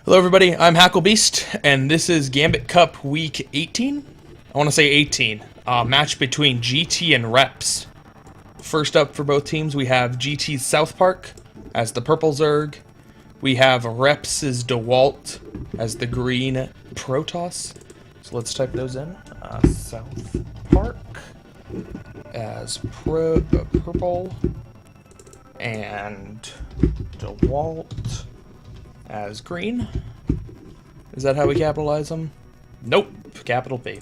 Hello everybody, I'm HackleBeast, and this is Gambit Cup Week 18? I want to say 18. Match between GT and Reps. First up for both teams, we have GT's South Park as the purple Zerg. We have Reps' DeWalt as the green Protoss. So let's type those in. South Park as purple, and DeWalt as green. Is that how we capitalize them? Nope. Capital P.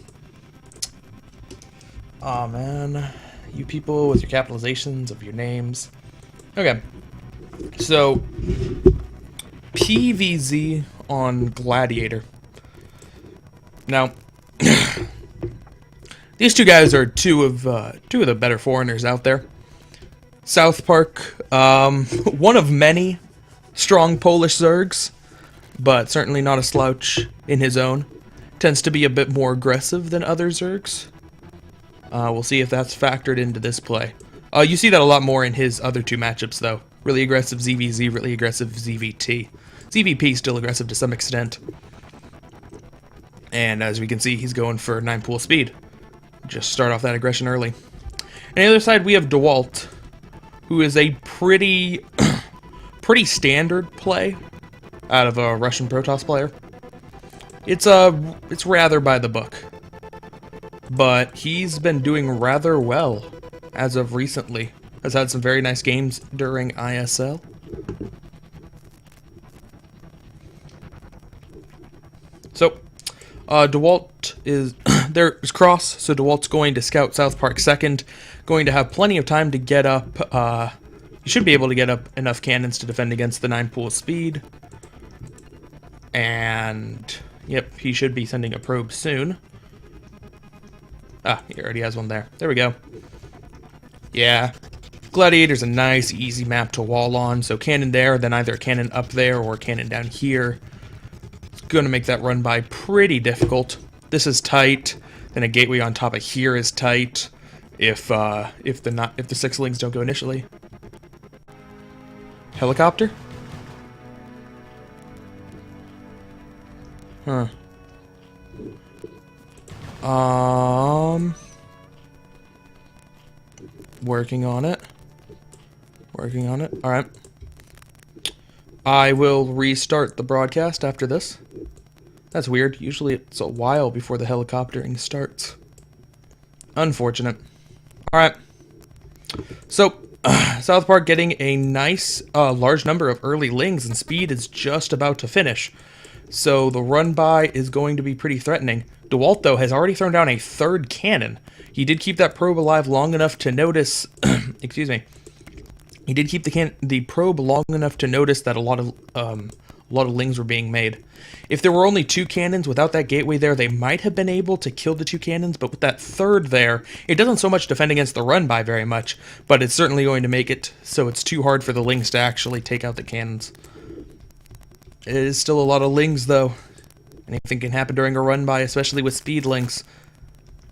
Aw, man. You people with your capitalizations of your names. Okay. So, PVZ on Gladiator. Now, these two guys are two of the better foreigners out there. South Park, one of many strong Polish Zergs, but certainly not a slouch in his own. Tends to be a bit more aggressive than other Zergs. We'll see if that's factored into this play. You see that a lot more in his other two matchups, though. Really aggressive ZVZ, really aggressive ZVT. ZVP still aggressive to some extent. And as we can see, he's going for 9 pool speed. Just start off that aggression early. On the other side, we have DeWalt, who is a pretty standard play out of a Russian Protoss player. It's rather by the book, but he's been doing rather well as of recently. Has had some very nice games during ISL. So, DeWalt is there's cross, so DeWalt's going to scout South Park second, going to have plenty of time to get up. You should be able to get up enough cannons to defend against the 9 pool speed. And, yep, he should be sending a probe soon. Ah, he already has one there. There we go. Yeah. Gladiator's a nice, easy map to wall on. So cannon there, then either a cannon up there or a cannon down here. It's going to make that run by pretty difficult. This is tight. Then a gateway on top of here is tight. If the 6 lings don't go initially. Helicopter? Huh. Working on it. Working on it. Alright. I will restart the broadcast after this. That's weird. Usually it's a while before the helicoptering starts. Unfortunate. Alright. So, South Park getting a nice, large number of early lings, and speed is just about to finish. So the run-by is going to be pretty threatening. DeWalt, though, has already thrown down a 3rd cannon. He did keep that probe alive long enough to notice... excuse me. He did keep the probe long enough to notice that a lot of lings were being made. If there were only 2 cannons without that gateway there, they might have been able to kill the 2 cannons, but with that 3rd there, it doesn't so much defend against the run-by very much, but it's certainly going to make it so it's too hard for the lings to actually take out the cannons. It is still a lot of lings, though. Anything can happen during a run-by, especially with speed links.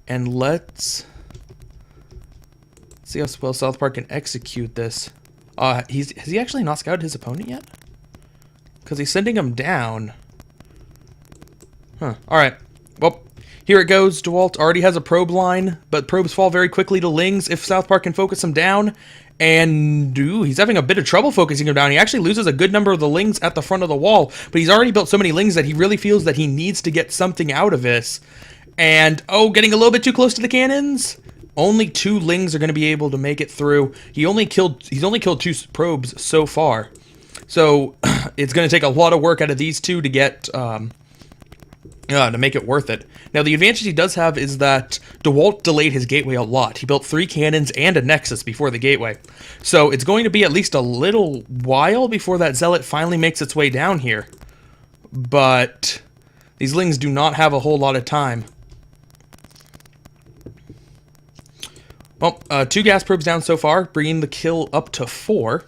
And let's see how well South Park can execute this. Has he actually not scouted his opponent yet? Because he's sending him down. Huh. Alright. Well, here it goes. DeWalt already has a probe line, but probes fall very quickly to lings if South Park can focus him down. And, he's having a bit of trouble focusing him down. He actually loses a good number of the lings at the front of the wall, but he's already built so many lings that he really feels that he needs to get something out of this. And, getting a little bit too close to the cannons. Only 2 lings are going to be able to make it through. He's only killed 2 probes so far. So, it's going to take a lot of work out of these 2 to get, to make it worth it. Now, the advantage he does have is that DeWalt delayed his gateway a lot. He built 3 cannons and a Nexus before the gateway. So, it's going to be at least a little while before that Zealot finally makes its way down here. But these lings do not have a whole lot of time. Well, 2 gas probes down so far, bringing the kill up to 4.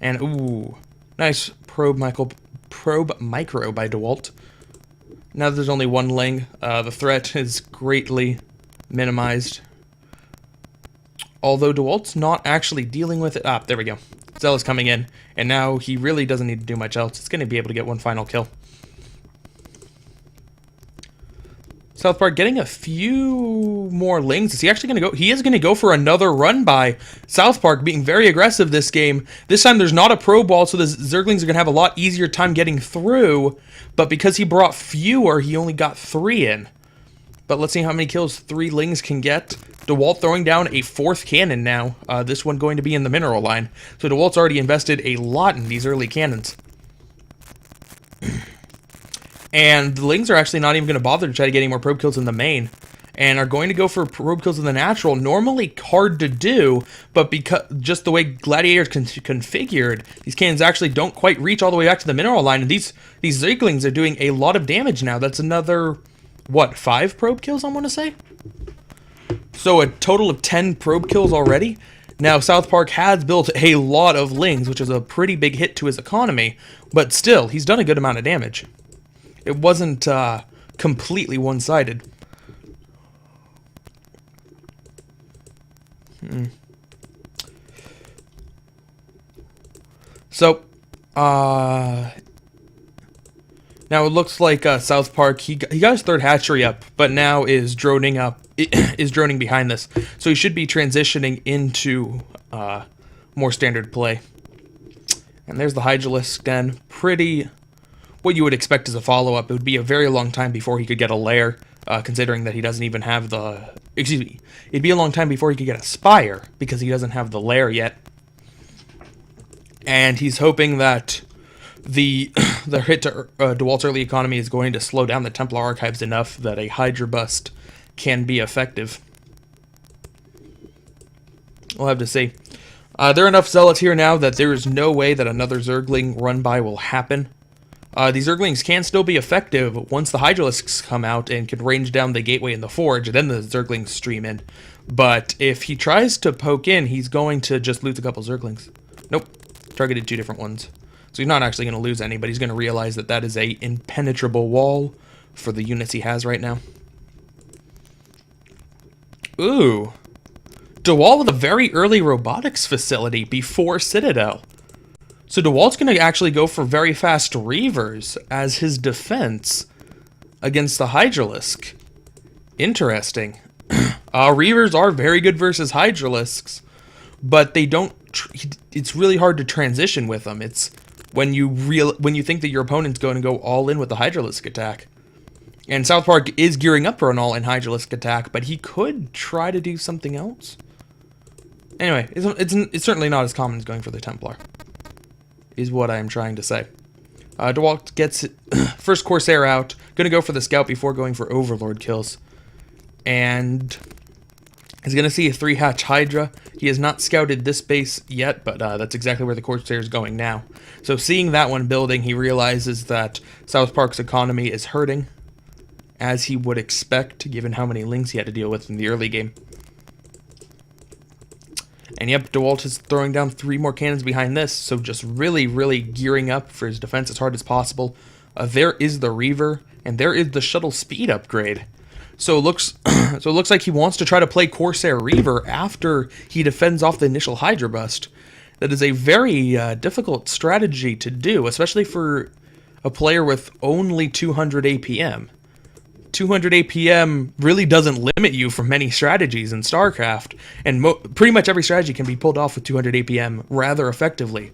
And, ooh, nice probe micro by DeWalt. Now that there's only 1 ling, the threat is greatly minimized. Although DeWalt's not actually dealing with it. Ah, there we go. Zealous coming in, and now he really doesn't need to do much else. It's going to be able to get one final kill. South Park getting a few more lings. Is he actually going to go? He is going to go for another run by. South Park being very aggressive this game. This time there's not a probe wall, so the Zerglings are going to have a lot easier time getting through. But because he brought fewer, he only got 3 in. But let's see how many kills 3 lings can get. DeWalt throwing down a 4th cannon now. This one going to be in the mineral line. So DeWalt's already invested a lot in these early cannons. And the lings are actually not even going to bother to try to get any more probe kills in the main. And are going to go for probe kills in the natural. Normally hard to do, but because just the way Gladiator's configured, these cannons actually don't quite reach all the way back to the mineral line. And these Zerglings are doing a lot of damage now. That's another, what, 5 probe kills, I want to say? So a total of 10 probe kills already. Now, South Park has built a lot of lings, which is a pretty big hit to his economy. But still, he's done a good amount of damage. It wasn't completely one-sided. So, now it looks like South Park, he got his 3rd hatchery up, but now is droning behind this. So he should be transitioning into more standard play. And there's the Hydralisk den. Pretty, what you would expect as a follow-up. It would be a very long time before he could get a lair, considering that he doesn't even have the, excuse me, it'd be a long time before he could get a spire, because he doesn't have the lair yet. And he's hoping that the hit to DeWalt's early economy is going to slow down the Templar archives enough that a Hydra bust can be effective. We'll have to see. There are enough Zealots here now that there is no way that another Zergling run-by will happen. These Zerglings can still be effective once the Hydralisks come out and can range down the gateway in the forge, then the Zerglings stream in. But if he tries to poke in, he's going to just lose a couple Zerglings. Nope. Targeted 2 different ones. So he's not actually going to lose any, but he's going to realize that that is a impenetrable wall for the units he has right now. Ooh. DeWalt with a very early robotics facility before Citadel. So DeWalt's going to actually go for very fast Reavers as his defense against the Hydralisk. Interesting. Reavers are very good versus Hydralisks, but they don't. It's really hard to transition with them. It's when you think that your opponent's going to go all in with the Hydralisk attack. And South Park is gearing up for an all-in Hydralisk attack, but he could try to do something else. Anyway, it's certainly not as common as going for the Templar, is what I am trying to say. DeWalt gets first Corsair out. Going to go for the Scout before going for Overlord kills. And he's going to see a 3-hatch Hydra. He has not scouted this base yet, but that's exactly where the Corsair is going now. So seeing that one building, he realizes that South Park's economy is hurting, as he would expect, given how many lings he had to deal with in the early game. And yep, DeWalt is throwing down 3 more cannons behind this, so just really, really gearing up for his defense as hard as possible. There is the Reaver, and there is the shuttle speed upgrade. So it looks like he wants to try to play Corsair Reaver after he defends off the initial Hydra bust. That is a very difficult strategy to do, especially for a player with only 200 APM. 200 APM really doesn't limit you from many strategies in StarCraft, and pretty much every strategy can be pulled off with 200 APM rather effectively.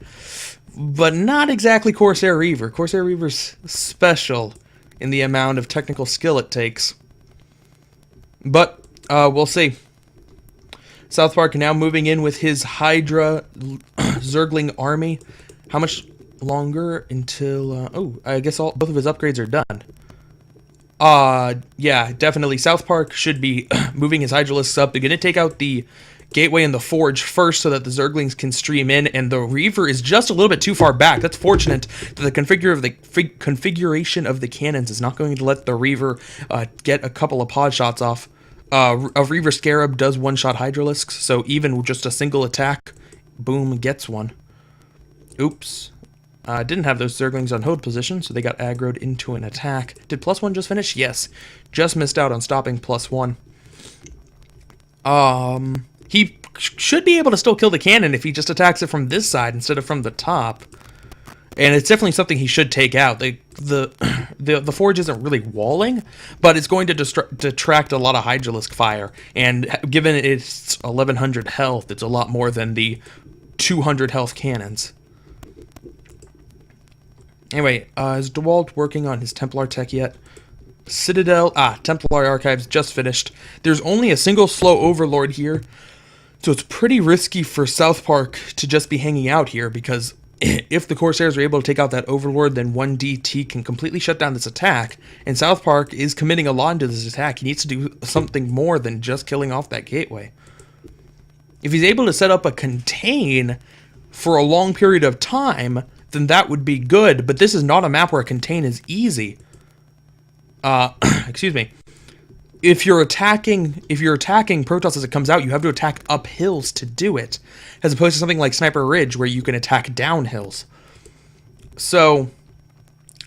But not exactly Corsair Reaver. Corsair Reaver's special in the amount of technical skill it takes. But we'll see. South Park now moving in with his Hydra Zergling army. How much longer until... oh, I guess both of his upgrades are done. Yeah, definitely. South Park should be moving his Hydralisks up. They're going to take out the gateway and the forge first so that the Zerglings can stream in, and the Reaver is just a little bit too far back. That's fortunate that the configuration of the cannons is not going to let the Reaver get a couple of pod shots off. A Reaver Scarab does one-shot Hydralisks, so even with just a single attack, boom, gets one. Oops. Didn't have those Zerglings on hold position, so they got aggroed into an attack. Did +1 just finish? Yes. Just missed out on stopping +1. He should be able to still kill the cannon if he just attacks it from this side instead of from the top. And it's definitely something he should take out. The forge isn't really walling, but it's going to detract a lot of Hydralisk fire. And given its 1100 health, it's a lot more than the 200 health cannons. Anyway, is DeWalt working on his Templar tech yet? Citadel, Templar Archives just finished. There's only a single slow overlord here, so it's pretty risky for South Park to just be hanging out here, because if the Corsairs are able to take out that overlord, then 1DT can completely shut down this attack, and South Park is committing a lot into this attack. He needs to do something more than just killing off that gateway. If he's able to set up a contain for a long period of time, then that would be good, but this is not a map where a contain is easy. Excuse me. If you're attacking Protoss as it comes out, you have to attack up hills to do it, as opposed to something like Sniper Ridge where you can attack down hills. So,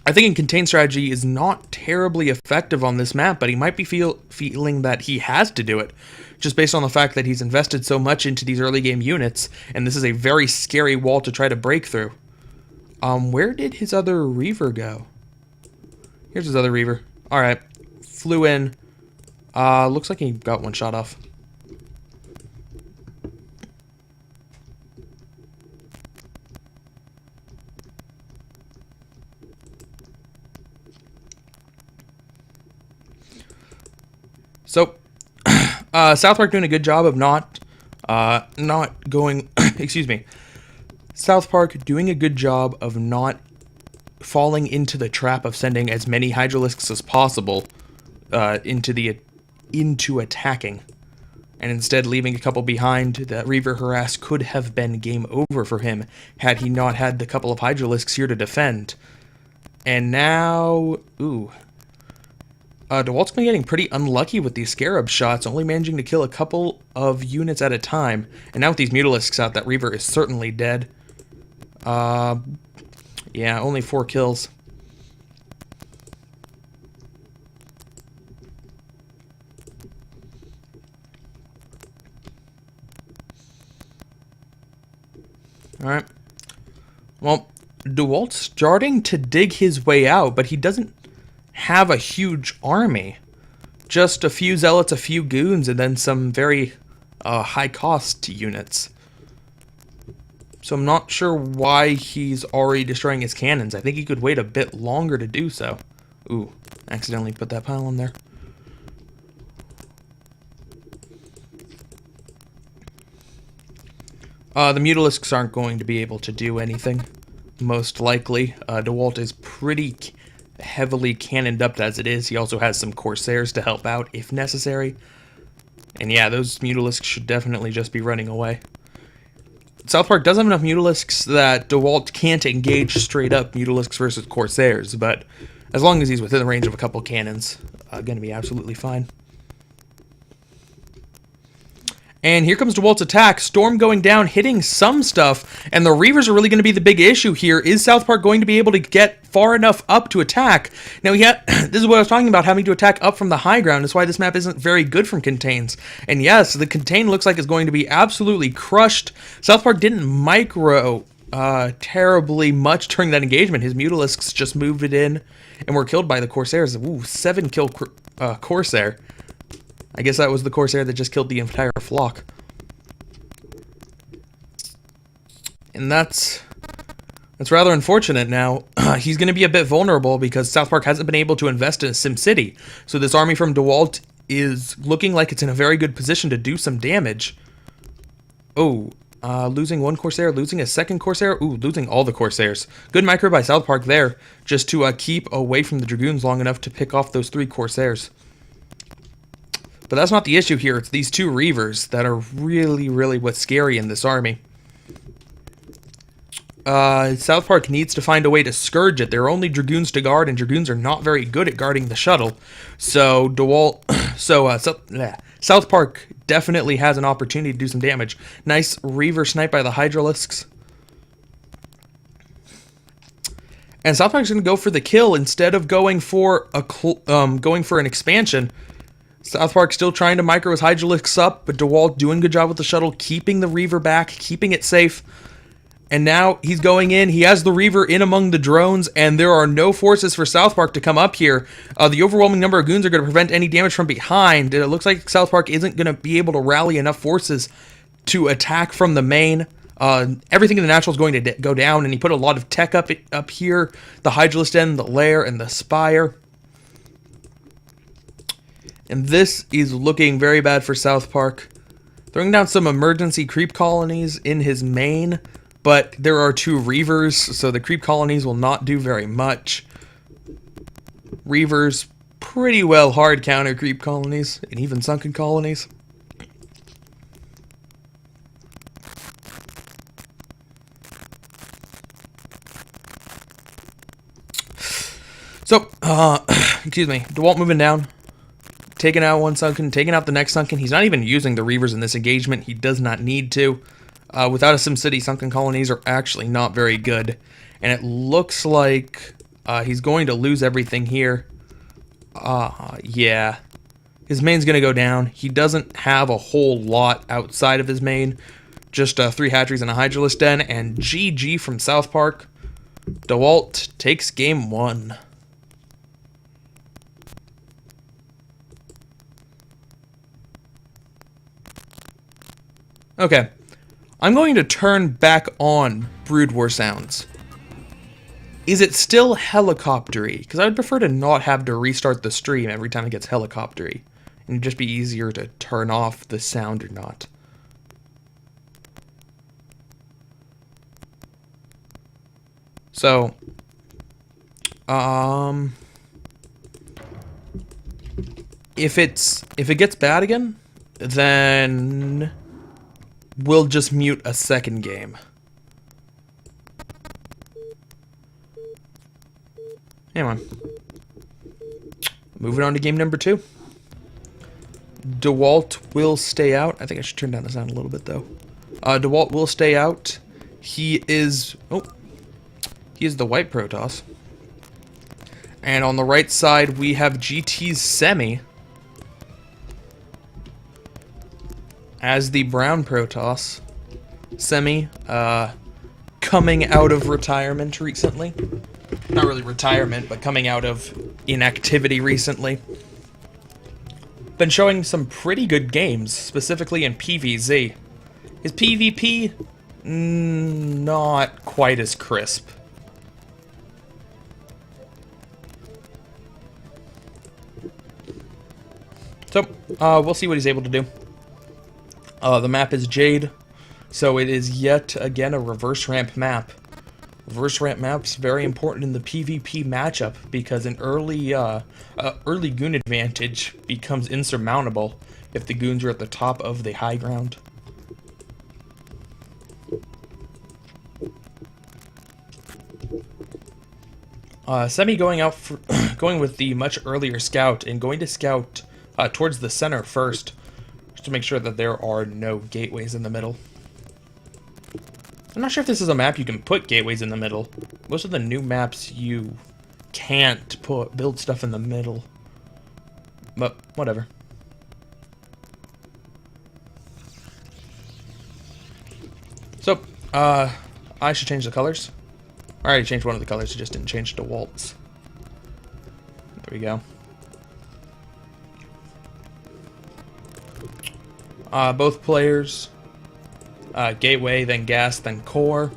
I think in contain strategy is not terribly effective on this map, but he might be feeling that he has to do it, just based on the fact that he's invested so much into these early game units, and this is a very scary wall to try to break through. Where did his other Reaver go? Here's his other Reaver. Alright, flew in. Looks like he got one shot off. So, South Park doing a good job of not going, excuse me. South Park doing a good job of not falling into the trap of sending as many Hydralisks as possible into attacking, and instead leaving a couple behind. That Reaver harass could have been game over for him had he not had the couple of Hydralisks here to defend. And now, DeWalt's been getting pretty unlucky with these Scarab shots, only managing to kill a couple of units at a time. And now with these Mutalisks out, that Reaver is certainly dead. Yeah, only 4 kills. Alright. Well, DeWalt's starting to dig his way out, but he doesn't have a huge army. Just a few zealots, a few goons, and then some very high-cost units. So I'm not sure why he's already destroying his cannons. I think he could wait a bit longer to do so. Ooh, accidentally put that pile in there. The Mutalisks aren't going to be able to do anything, most likely. DeWalt is pretty heavily cannoned up as it is. He also has some Corsairs to help out if necessary. And yeah, those Mutalisks should definitely just be running away. South Park does have enough Mutalisks that DeWalt can't engage straight up Mutalisks versus Corsairs, but as long as he's within the range of a couple cannons, gonna be absolutely fine. And here comes DeWalt's attack. Storm going down, hitting some stuff, and the Reavers are really going to be the big issue here. Is South Park going to be able to get far enough up to attack? Now, this is what I was talking about, having to attack up from the high ground. That's why this map isn't very good from contains. And yes, the contain looks like it's going to be absolutely crushed. South Park didn't micro terribly much during that engagement. His Mutalisks just moved it in and were killed by the Corsairs. Ooh, 7 kill Corsair. I guess that was the Corsair that just killed the entire flock. And that's rather unfortunate now. He's going to be a bit vulnerable because South Park hasn't been able to invest in a SimCity. So this army from DeWalt is looking like it's in a very good position to do some damage. Oh, losing 1 Corsair, losing a 2nd Corsair. Ooh, losing all the Corsairs. Good micro by South Park there, just to keep away from the Dragoons long enough to pick off those 3 Corsairs. But that's not the issue here. It's these 2 Reavers that are really, really what's scary in this army. South Park needs to find a way to scourge it. There are only Dragoons to guard, and Dragoons are not very good at guarding the shuttle. So South Park definitely has an opportunity to do some damage. Nice Reaver snipe by the Hydralisks. And South Park's going to go for the kill instead of going for an expansion. South Park still trying to micro his Hydralisks up, but DeWalt doing a good job with the shuttle, keeping the Reaver back, keeping it safe. And now he's going in. He has the Reaver in among the drones, and there are no forces for South Park to come up here. The overwhelming number of goons are going to prevent any damage from behind. It looks like South Park isn't going to be able to rally enough forces to attack from the main. Everything in the natural is going to go down, and he put a lot of tech up here. The Hydralisk Den, the Lair, and the Spire. And this is looking very bad for South Park. Throwing down some emergency creep colonies in his main, but there are 2 Reavers, so the creep colonies will not do very much. Reavers pretty well hard counter creep colonies, and even sunken colonies. So, excuse me, DeWalt moving down. Taking out one sunken, taking out the next sunken. He's not even using the Reavers in this engagement. He does not need to. Without a SimCity, sunken colonies are actually not very good. And it looks like he's going to lose everything here. Yeah. His main's going to go down. He doesn't have a whole lot outside of his main. Just 3 hatcheries and a Hydralisk Den. And GG from South Park. DeWalt takes game 1. Okay, I'm going to turn back on Brood War sounds. Is it still helicoptery? Because I would prefer to not have to restart the stream every time it gets helicoptery. And it'd just be easier to turn off the sound or not. So, if it gets bad again, then we'll just mute a second game. Anyway. Moving on to game number 2. DeWalt will stay out. I think I should turn down the sound a little bit, though. DeWalt will stay out. He is the white Protoss. And on the right side, we have GT's Semi as the brown Protoss. Semi, coming out of retirement recently. Not really retirement, but coming out of inactivity recently. Been showing some pretty good games, specifically in PvZ. His PvP, not quite as crisp. So, we'll see what he's able to do. The map is Jade, so it is yet again a reverse ramp map. Reverse ramp map's very important in the PvP matchup because an early goon advantage becomes insurmountable if the goons are at the top of the high ground. Semi going out for going with the much earlier scout and going to scout towards the center first, just to make sure that there are no gateways in the middle. I'm not sure if this is a map you can put gateways in the middle. Most of the new maps you can't build stuff in the middle. But whatever. So, I should change the colors. I already changed one of the colors, I just didn't change DeWalt's. There we go. Both players, gateway, then gas, then core.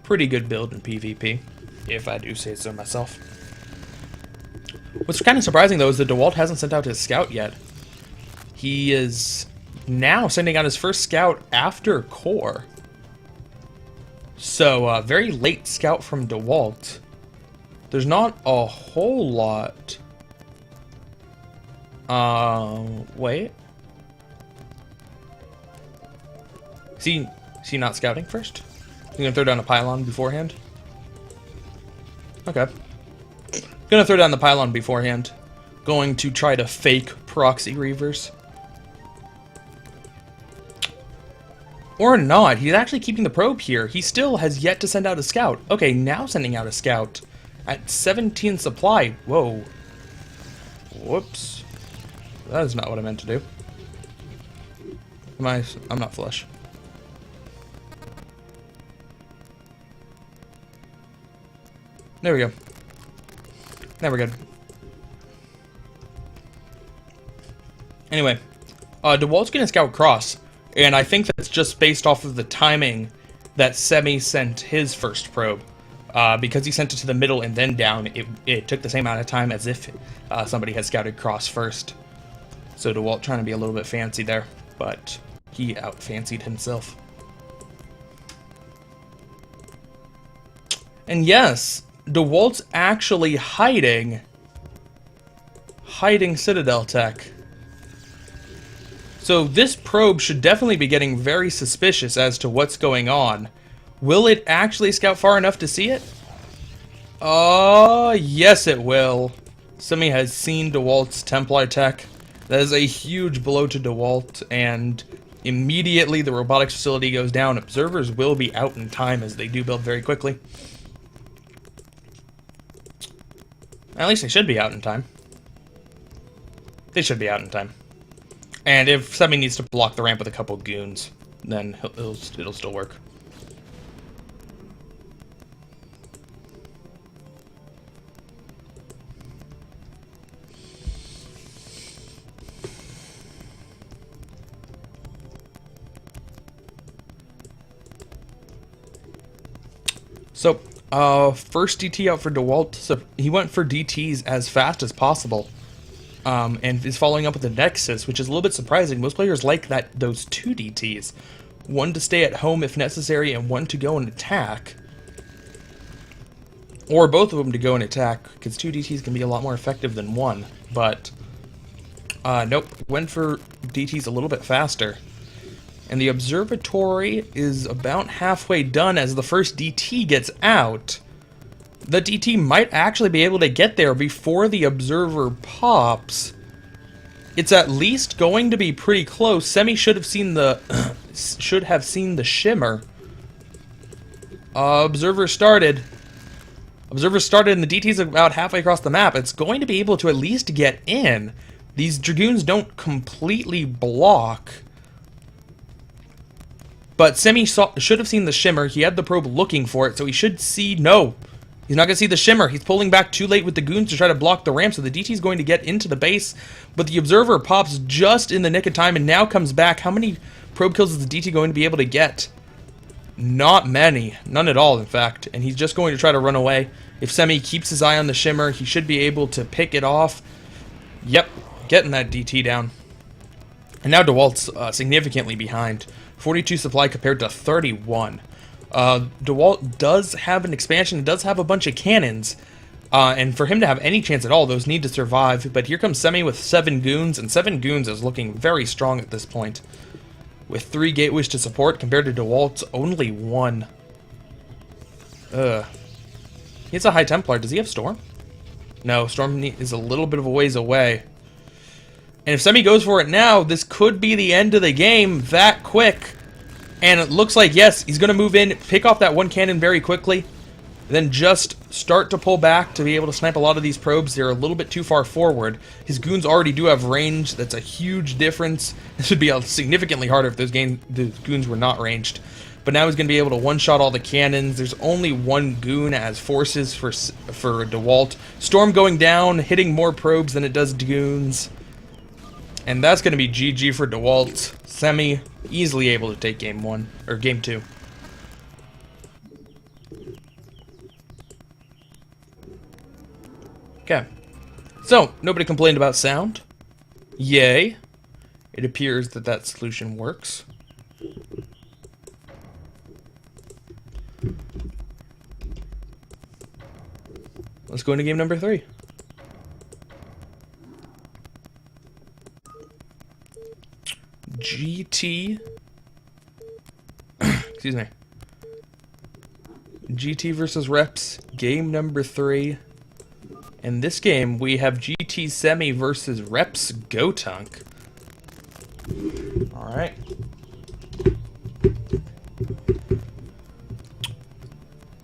Pretty good build in PvP, if I do say so myself. What's kind of surprising, though, is that DeWalt hasn't sent out his scout yet. He is now sending out his first scout after core. So, very late scout from DeWalt. There's not a whole lot. Wait. Is he not scouting first? He's gonna throw down a pylon beforehand? Okay. Gonna throw down the pylon beforehand. Going to try to fake proxy reavers. Or not. He's actually keeping the probe here. He still has yet to send out a scout. Okay, now sending out a scout. At 17 supply. Whoa. Whoops. That is not what I meant to do. I'm not flush. There we go. Now we're good. Anyway, DeWalt's gonna scout cross, and I think that's just based off of the timing that Semi sent his first probe. Because he sent it to the middle and then down, it took the same amount of time as if somebody had scouted cross first. So DeWalt trying to be a little bit fancy there, but he out-fancied himself. And yes, DeWalt's actually hiding Citadel tech. So this probe should definitely be getting very suspicious as to what's going on. Will it actually scout far enough to see it? Oh, yes it will. Semi has seen DeWalt's Templar tech. That is a huge blow to DeWalt, and immediately the robotics facility goes down. Observers will be out in time as they do build very quickly. At least they should be out in time. They should be out in time. And if Semi needs to block the ramp with a couple goons, then it'll still work. So, first DT out for DeWalt. So he went for DTs as fast as possible, and is following up with the Nexus, which is a little bit surprising. Most players like those 2 DTs, one to stay at home if necessary, and one to go and attack, or both of them to go and attack, because 2 DTs can be a lot more effective than one. But nope, went for DTs a little bit faster. And the observatory is about halfway done as the first DT gets out. The DT might actually be able to get there before the observer pops. It's at least going to be pretty close. Semi should have seen the shimmer. Observer started. Observer started and the DT's about halfway across the map. It's going to be able to at least get in. These Dragoons don't completely block. But Semi should have seen the shimmer. He had the probe looking for it, so he should see... No! He's not going to see the shimmer. He's pulling back too late with the goons to try to block the ramp, so the DT's going to get into the base. But the observer pops just in the nick of time and now comes back. How many probe kills is the DT going to be able to get? Not many. None at all, in fact. And he's just going to try to run away. If Semi keeps his eye on the shimmer, he should be able to pick it off. Yep, getting that DT down. And now DeWalt's significantly behind. 42 supply compared to 31. DeWalt does have an expansion. It does have a bunch of cannons. And for him to have any chance at all, those need to survive. But here comes Semi with 7 goons. And 7 goons is looking very strong at this point. With 3 gateways to support compared to DeWalt's only 1. He has a High Templar. Does he have Storm? No, Storm is a little bit of a ways away. And if Semi goes for it now, this could be the end of the game that quick. And it looks like, yes, he's going to move in, pick off that 1 cannon very quickly, then just start to pull back to be able to snipe a lot of these probes. They're a little bit too far forward. His goons already do have range. That's a huge difference. This would be significantly harder if the goons were not ranged. But now he's going to be able to one-shot all the cannons. There's only 1 goon as forces for DeWalt. Storm going down, hitting more probes than it does goons. And that's going to be GG for DeWalt. Semi easily able to take game 1 or game 2. Okay. So, nobody complained about sound. Yay. It appears that that solution works. Let's go into game number 3. GT excuse me. GT versus Reps, game number 3. In this game, we have GT Semi versus Reps Gotunk. Alright.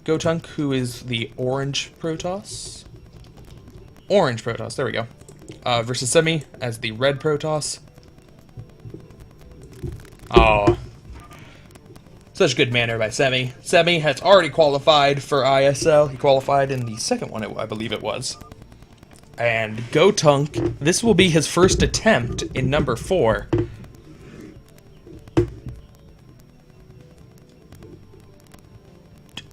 Gotunk, who is the orange Protoss. Orange Protoss, there we go. versus Semi as the red Protoss. Oh, such good manner by Semi. Semi has already qualified for ISL. He qualified in the second one, I believe it was. And Gotunk, this will be his first attempt in number 4.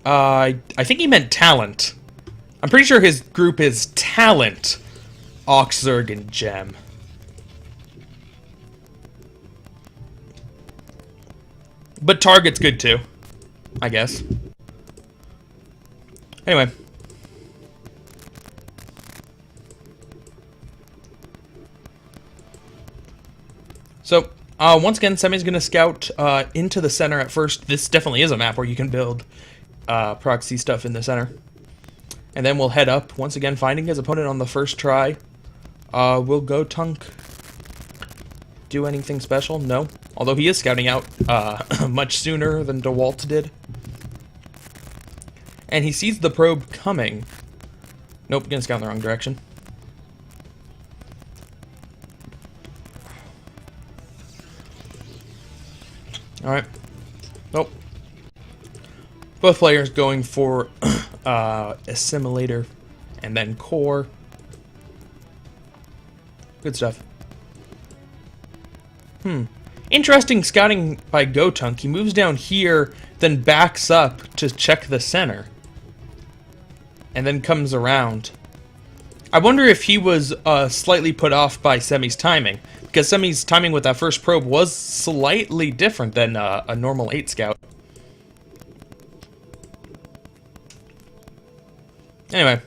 I think he meant talent. I'm pretty sure his group is Talent, Oxzerg, and Gem. But Target's good too, I guess. Anyway. So, once again, Semi's going to scout into the center at first. This definitely is a map where you can build proxy stuff in the center. And then we'll head up, once again, finding his opponent on the first try. Will Gotunk do anything special? No. Although he is scouting out much sooner than DeWalt did. And he sees the probe coming. Nope, gonna scout in the wrong direction. Alright. Nope. Both players going for Assimilator and then Core. Good stuff. Interesting scouting by Gotunk. He moves down here, then backs up to check the center. And then comes around. I wonder if he was slightly put off by Semi's timing. Because Semi's timing with that first probe was slightly different than a normal 8 scout. Anyway.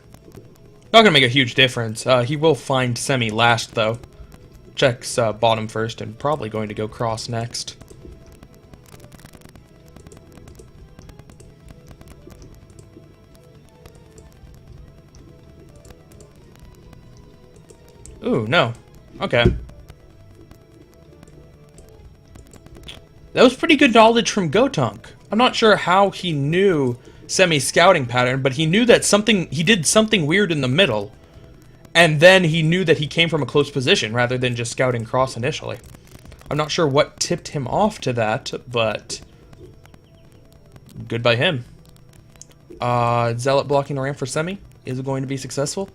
Not gonna make a huge difference. He will find Semi last, though. Checks bottom first and probably going to go cross next. Ooh, no. Okay. That was pretty good knowledge from Gotunk. I'm not sure how he knew Semi's scouting pattern, but he knew that he did something weird in the middle. And then he knew that he came from a close position rather than just scouting cross initially. I'm not sure what tipped him off to that, but good by him. Zealot blocking the ramp for Semi. Is it going to be successful?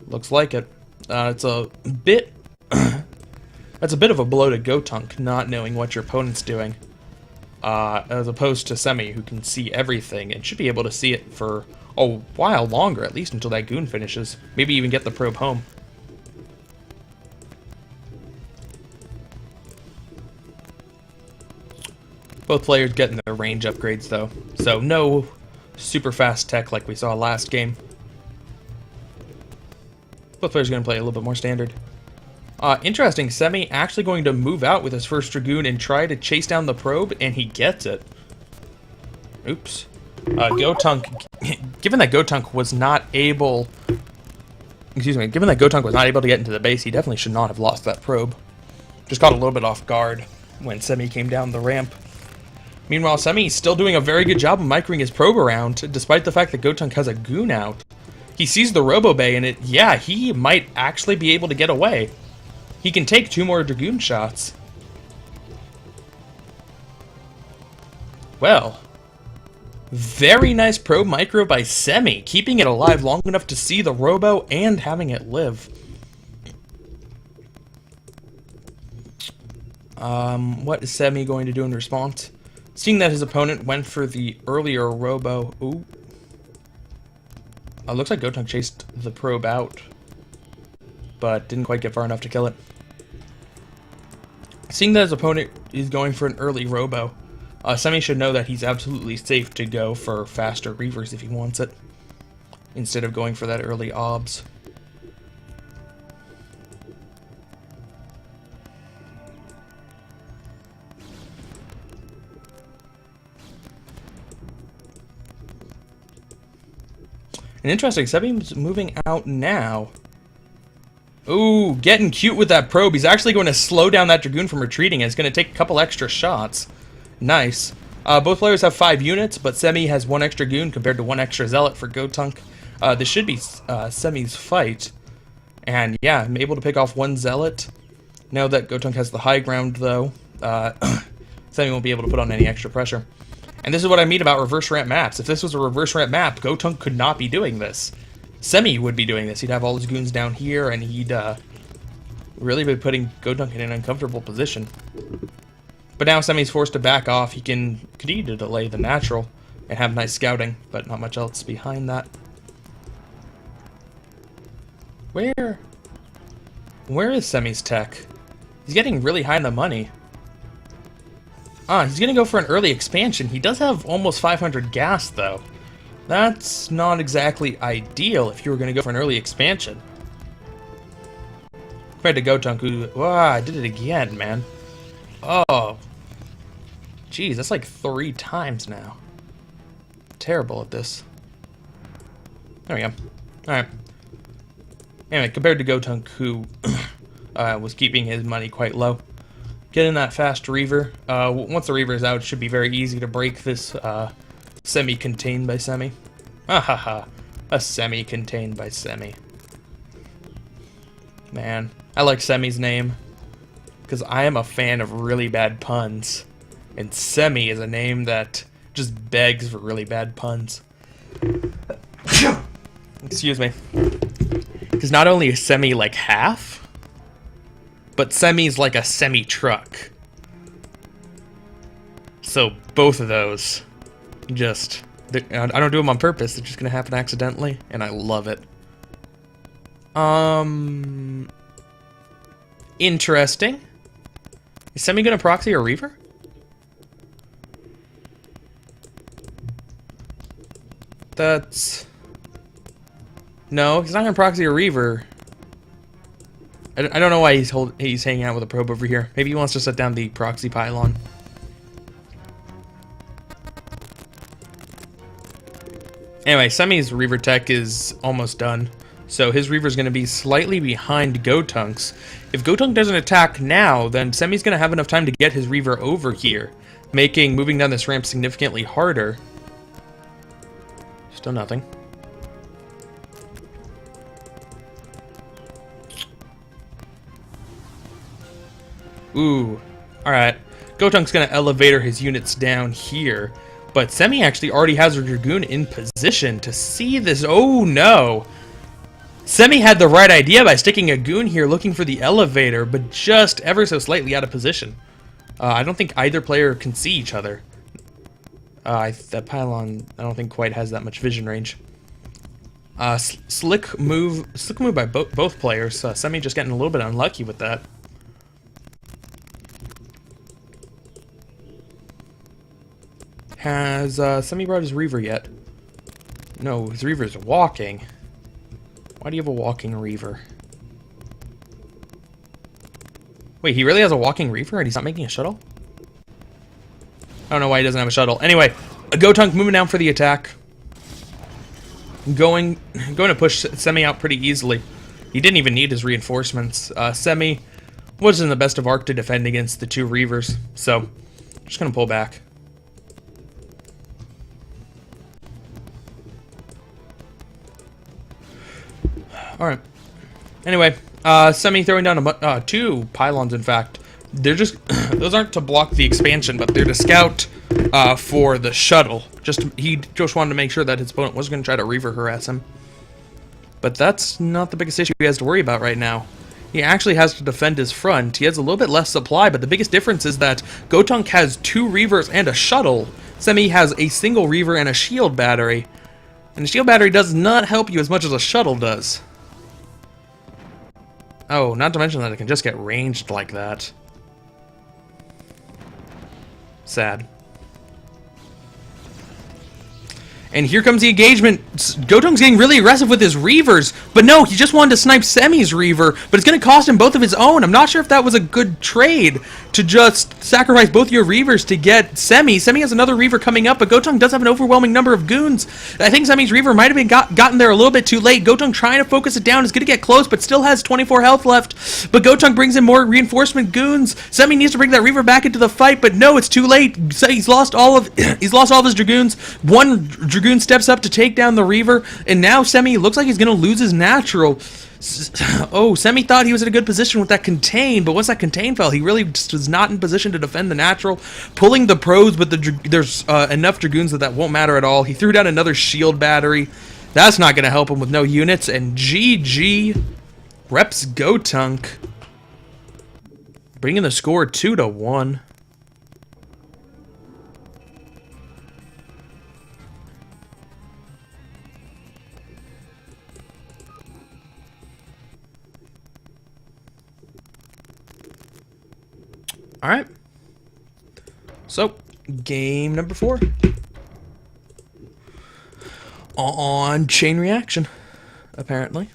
Looks like it. It's a bit... That's a bit of a blow to Gotunk, not knowing what your opponent's doing. As opposed to Semi, who can see everything and should be able to see it for a while longer, at least until that goon finishes. Maybe even get the probe home. Both players getting their range upgrades, though. So no super fast tech like we saw last game. Both players are going to play a little bit more standard. Interesting, Semi actually going to move out with his first Dragoon and try to chase down the probe, and he gets it. Oops. Gotunk, given that Gotunk was not able... given that Gotunk was not able to get into the base, he definitely should not have lost that probe. Just got a little bit off guard when Semi came down the ramp. Meanwhile, Semi's still doing a very good job of microing his probe around, despite the fact that Gotunk has a goon out. He sees the Robo Bay, and he might actually be able to get away. He can take 2 more Dragoon shots. Well, very nice probe micro by Semi, keeping it alive long enough to see the Robo and having it live. What is Semi going to do in response? Seeing that his opponent went for the earlier Robo... Ooh. Looks like Gotunk chased the probe out, but didn't quite get far enough to kill it. Seeing that his opponent is going for an early Robo, Semi should know that he's absolutely safe to go for faster Reavers if he wants it, instead of going for that early Obs. And interesting, Semi's moving out now. Ooh, getting cute with that probe. He's actually going to slow down that Dragoon from retreating, and it's going to take a couple extra shots. Nice. Both players have 5 units, but Semi has 1 extra goon compared to 1 extra Zealot for Gotunk. This should be Semi's fight. And yeah, I'm able to pick off one Zealot. Now that Gotunk has the high ground, though, Semi won't be able to put on any extra pressure. And this is what I mean about reverse ramp maps. If this was a reverse ramp map, Gotunk could not be doing this. Semi would be doing this. He'd have all his goons down here, and he'd really be putting Gotunk in an uncomfortable position. But now Semi's forced to back off. He can continue to delay the natural and have nice scouting, but not much else behind that. Where is Semi's tech? He's getting really high in the money. He's gonna go for an early expansion. He does have almost 500 gas, though. That's not exactly ideal if you were gonna go for an early expansion. Compared to Gotunk, who... Wow, I did it again, man. Oh. Jeez, that's like 3 times now. Terrible at this. There we go. Alright. Anyway, compared to Gotunk, who was keeping his money quite low. Getting that fast Reaver. Once the Reaver is out, it should be very easy to break this Semi contained by Semi. Ahaha. A Semi contained by Semi. Man, I like Semi's name because I am a fan of really bad puns. And Semi is a name that just begs for really bad puns. Excuse me. Because not only is Semi like half, but Semi's like a semi-truck. So both of those, just... I don't do them on purpose, they're just gonna happen accidentally, and I love it. Interesting. Is Semi gonna proxy a Reaver? That's... No, he's not gonna proxy a Reaver. I don't know why he's hanging out with a probe over here. Maybe he wants to set down the proxy pylon. Anyway, Semi's Reaver tech is almost done. So his Reaver's going to be slightly behind Gotunk's. If Gotunk doesn't attack now, then Semi's going to have enough time to get his Reaver over here, making moving down this ramp significantly harder. Still nothing. Ooh, alright. Gotunk's gonna elevator his units down here, but Semi actually already has a Dragoon in position to see this. Oh no! Semi had the right idea by sticking a goon here looking for the elevator, but just ever so slightly out of position. I don't think either player can see each other. That pylon, I don't think quite has that much vision range. Slick move by both players. Semi just getting a little bit unlucky with that. Has Semi brought his Reaver yet? No, his Reaver's walking. Why do you have a walking Reaver? Wait, he really has a walking Reaver and he's not making a shuttle? I don't know why he doesn't have a shuttle. Anyway, Gotunk moving down for the attack. Going to push Semi out pretty easily. He didn't even need his reinforcements. Semi wasn't in the best of arc to defend against the 2 Reavers, so just gonna pull back. Alright. Anyway, Semi throwing down 2 pylons, in fact. They're just... those aren't to block the expansion, but they're to scout for the shuttle. He just wanted to make sure that his opponent wasn't going to try to Reaver harass him. But that's not the biggest issue he has to worry about right now. He actually has to defend his front. He has a little bit less supply, but the biggest difference is that Gotunk has 2 Reavers and a shuttle. Semi has a single Reaver and a shield battery. And the shield battery does not help you as much as a shuttle does. Oh, not to mention that it can just get ranged like that. Sad. And here comes the engagement. Gotunk's getting really aggressive with his Reavers, but no, he just wanted to snipe Semi's Reaver, but it's going to cost him both of his own. I'm not sure if that was a good trade to just sacrifice both your Reavers to get Semi. Semi has another Reaver coming up, but Gotunk does have an overwhelming number of goons. I think Semi's Reaver might have been gotten there a little bit too late. Gotunk trying to focus it down, is going to get close, but still has 24 health left. But Gotunk brings in more reinforcement goons. Semi needs to bring that Reaver back into the fight, but no, it's too late. He's lost all of his Dragoons. One Dragoon steps up to take down the Reaver, and now Semi looks like he's going to lose his natural. Oh, Semi thought he was in a good position with that contain, but once that contain fell, he really just was not in position to defend the natural. Pulling the probes, but there's enough Dragoons that won't matter at all. He threw down another shield battery. That's not going to help him with no units, and GG. Reps Gotunk. Bringing the score 2-1. All right. So, game number 4. On chain reaction, apparently.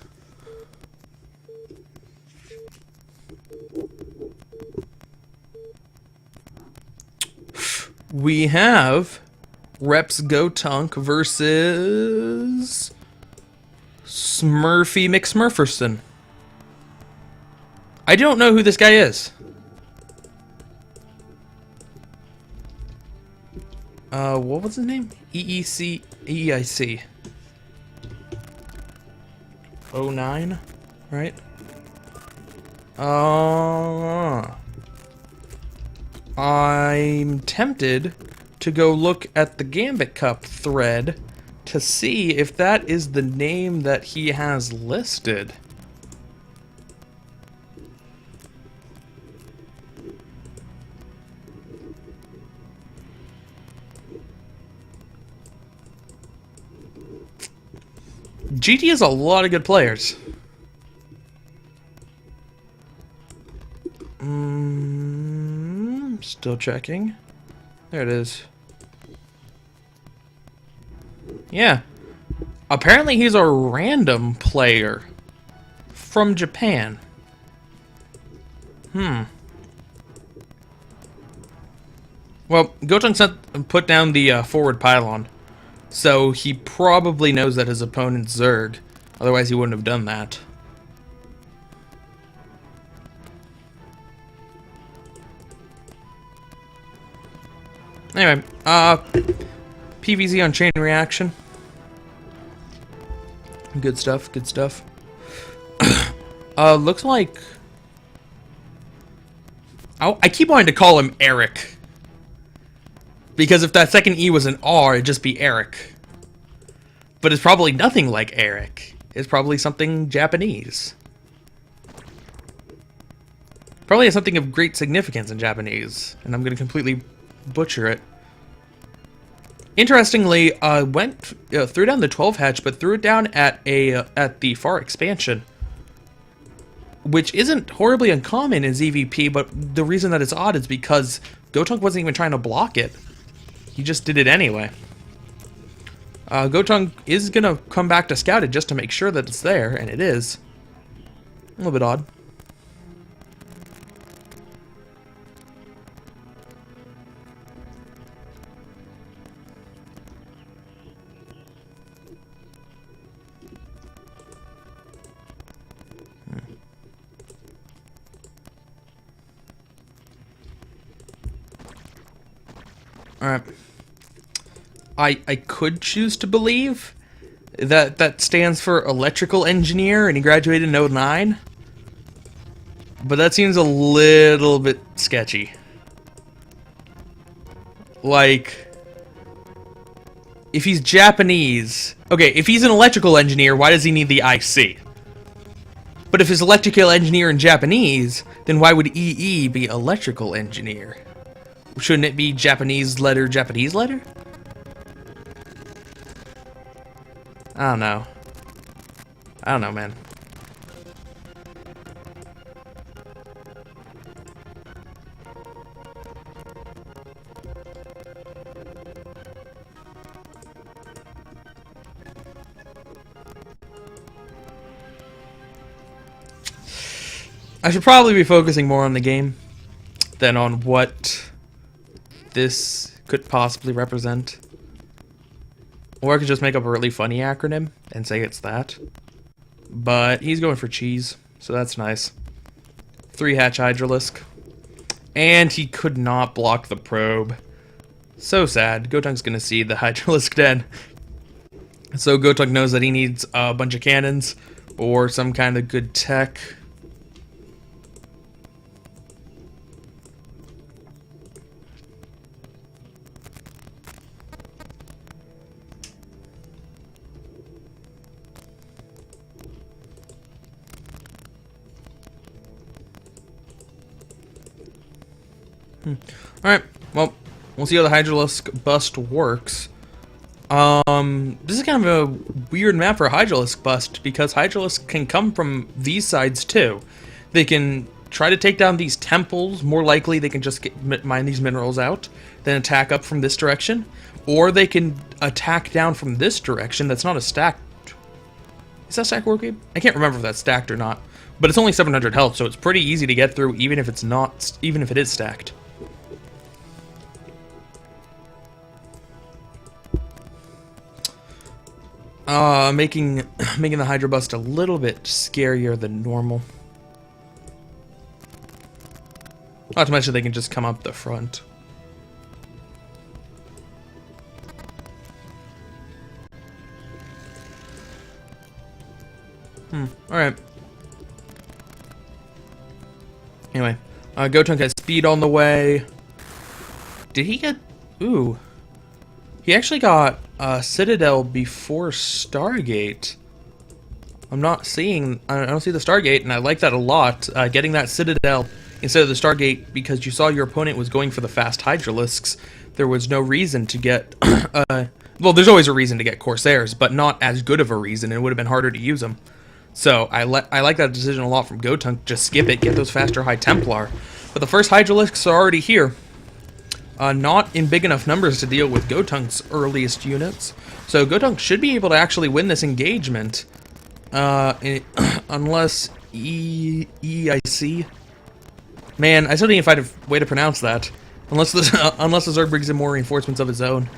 We have Reps Gotunk versus Smurfy McSmurferson. I don't know who this guy is. What was his name? EIC. 09, right? I'm tempted to go look at the Gambit Cup thread to see if that is the name that he has listed. GT has a lot of good players. Still checking. There it is. Yeah. Apparently he's a random player from Japan. Well, Gotunk put down the forward pylon. So he probably knows that his opponent's Zerg. Otherwise he wouldn't have done that. Anyway, PVZ on chain reaction. Good stuff, good stuff. Looks like... I keep wanting to call him Eric. Because if that second E was an R, it'd just be Eric. But it's probably nothing like Eric. It's probably something Japanese. Probably has something of great significance in Japanese. And I'm going to completely butcher it. Interestingly, threw down the 12 hatch, but threw it down at the far expansion. Which isn't horribly uncommon in ZVP, but the reason that it's odd is because Gotunk wasn't even trying to block it. He just did it anyway. Gotunk is going to come back to scout it just to make sure that it's there, and it is. A little bit odd. Alright. I could choose to believe that that stands for electrical engineer and he graduated in 09. But that seems a little bit sketchy. Like, if he's Japanese... Okay, if he's an electrical engineer, why does he need the IC? But if he's electrical engineer in Japanese, then why would EE be electrical engineer? Shouldn't it be Japanese letter, Japanese letter? I don't know. I don't know, man. I should probably be focusing more on the game than on what this could possibly represent. Or I could just make up a really funny acronym and say it's that. But he's going for cheese, so that's nice. 3-hatch Hydralisk. And he could not block the probe. So sad. Gotunk's gonna see the Hydralisk den. So Gotuk knows that he needs a bunch of cannons or some kind of good tech. Alright, well, we'll see how the Hydralisk bust works. This is kind of a weird map for a Hydralisk bust, because Hydralisk can come from these sides too. They can try to take down these temples, more likely they can just mine these minerals out, then attack up from this direction, or they can attack down from this direction that's not a stacked... Is that stacked Warcube? I can't remember if that's stacked or not, but it's only 700 health, so it's pretty easy to get through even if it's not, even if it is stacked. Making the Hydra bust a little bit scarier than normal. Not to mention they can just come up the front. Alright. Anyway, Gotunk has speed on the way. Did he get... Ooh. He actually got Citadel before Stargate. I don't see the Stargate, and I like that a lot. Getting that Citadel instead of the Stargate, because you saw your opponent was going for the fast Hydralisks. There was no reason to get... well, there's always a reason to get Corsairs, but not as good of a reason. It would have been harder to use them. So I like that decision a lot from Gotunk. Just skip it, get those faster High Templar. But the first Hydralisks are already here. Not in big enough numbers to deal with Gotunk's earliest units. So Gotunk should be able to actually win this engagement. Unless EIC. Man, I still need to find a way to pronounce that. Unless the Zerg brings in more reinforcements of his own.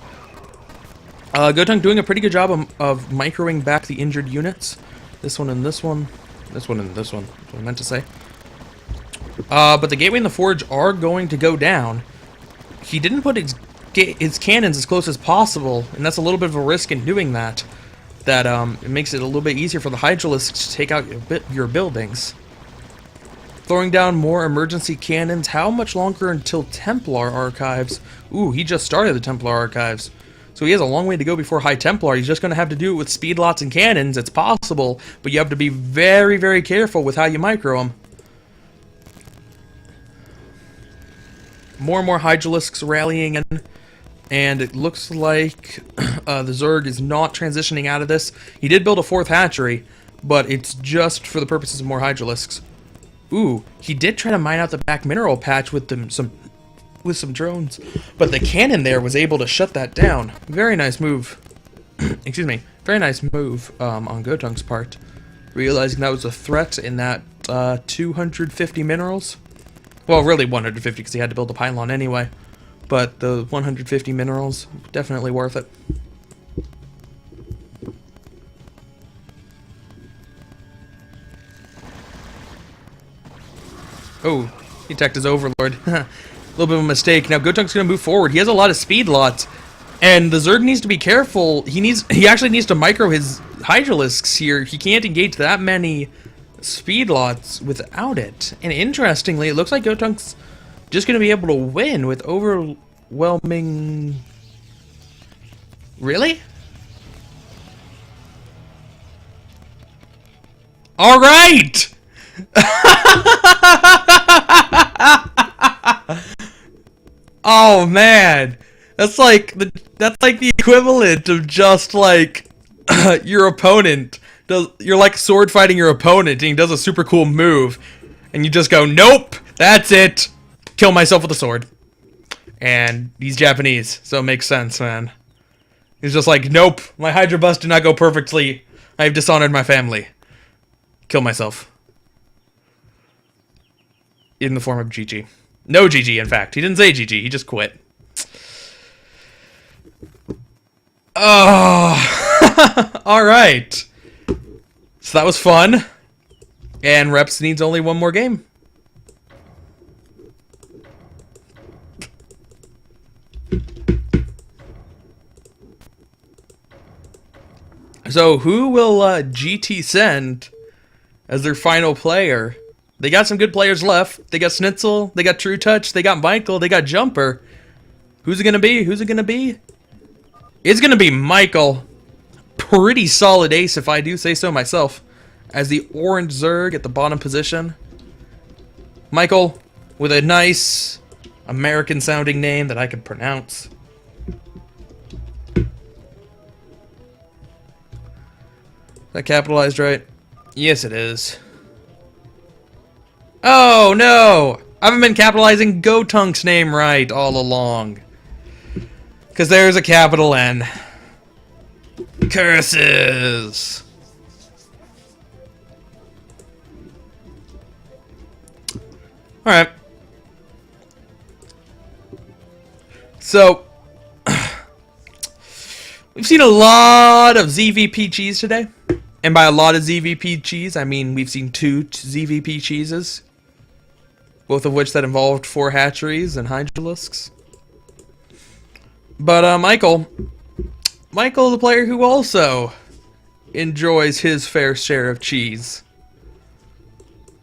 Gotunk doing a pretty good job of microing back the injured units. This one and this one. This one and this one. That's what I meant to say. But the Gateway and the Forge are going to go down. He didn't put his cannons as close as possible, and that's a little bit of a risk in doing that. It makes it a little bit easier for the Hydralisks to take out your buildings. Throwing down more emergency cannons. How much longer until Templar Archives? Ooh, he just started the Templar Archives. So he has a long way to go before High Templar. He's just going to have to do it with speed lots and cannons. It's possible, but you have to be very, very careful with how you micro them. More and more Hydralisks rallying in, and it looks like the Zerg is not transitioning out of this. He did build a 4th hatchery, but it's just for the purposes of more Hydralisks. Ooh, he did try to mine out the back mineral patch with some drones, but the cannon there was able to shut that down. Very nice move. Excuse me. Very nice move on Gotunk's part, realizing that was a threat in that 250 minerals. Well, really 150 because he had to build a pylon anyway. But the 150 minerals, definitely worth it. Oh, he attacked his overlord. A little bit of a mistake. Now Gotunk's going to move forward. He has a lot of speed lots. And the Zerg needs to be careful. He actually needs to micro his Hydralisks here. He can't engage that many speed lots without it. And interestingly, it looks like Gotunk's just going to be able to win with overwhelming... Really? All right! Oh man, that's like the equivalent of just like your opponent does. You're like sword fighting your opponent, and he does a super cool move, and you just go, nope, that's it. Kill myself with a sword. And he's Japanese, so it makes sense, man. He's just like, nope, my Hydra bust did not go perfectly. I've dishonored my family. Kill myself. In the form of GG. No GG, in fact. He didn't say GG, he just quit. Oh, alright. So that was fun. And Reps needs only one more game. So who will GT send as their final player? They got some good players left. They got Schnitzel, they got True Touch, they got Michael, they got Jumper. Who's it going to be? Who's it going to be? It's going to be Michael. Pretty solid ace, if I do say so myself. As the orange Zerg at the bottom position. Michael, with a nice American-sounding name that I can pronounce. Is that capitalized right? Yes, it is. Oh, no! I haven't been capitalizing Gotunk's name right all along. Because there's a capital N. Curses! Alright. So, we've seen a lot of ZVP cheese today. And by a lot of ZVP cheese, I mean we've seen 2 ZVP cheeses. Both of which that involved 4 hatcheries and hydralisks. But Michael, the player who also enjoys his fair share of cheese.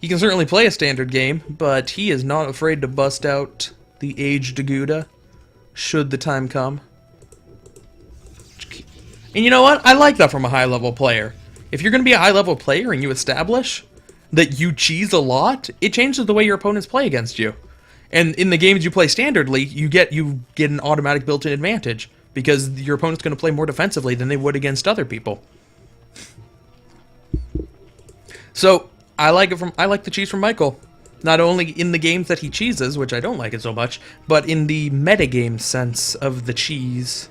He can certainly play a standard game, but he is not afraid to bust out the aged Gouda, should the time come. And you know what? I like that from a high-level player. If you're going to be a high-level player and you establish that you cheese a lot, it changes the way your opponents play against you. And in the games you play standardly, you get an automatic built-in advantage because your opponent's going to play more defensively than they would against other people. So I like the cheese from Michael, not only in the games that he cheeses, which I don't like it so much, but in the metagame sense of the cheese.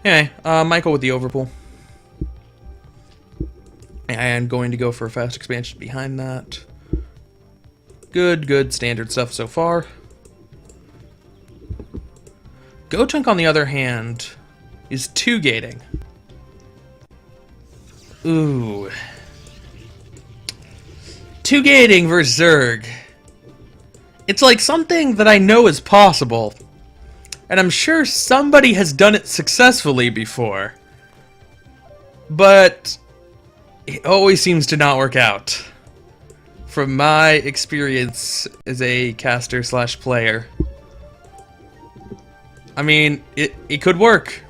Anyway, Michael with the overpull. And going to go for a fast expansion behind that. Good standard stuff so far. Gochunk, on the other hand, is 2-gating. Ooh. 2-gating versus Zerg. It's like something that I know is possible. And I'm sure somebody has done it successfully before. But it always seems to not work out. From my experience as a caster / player. I mean, it could work.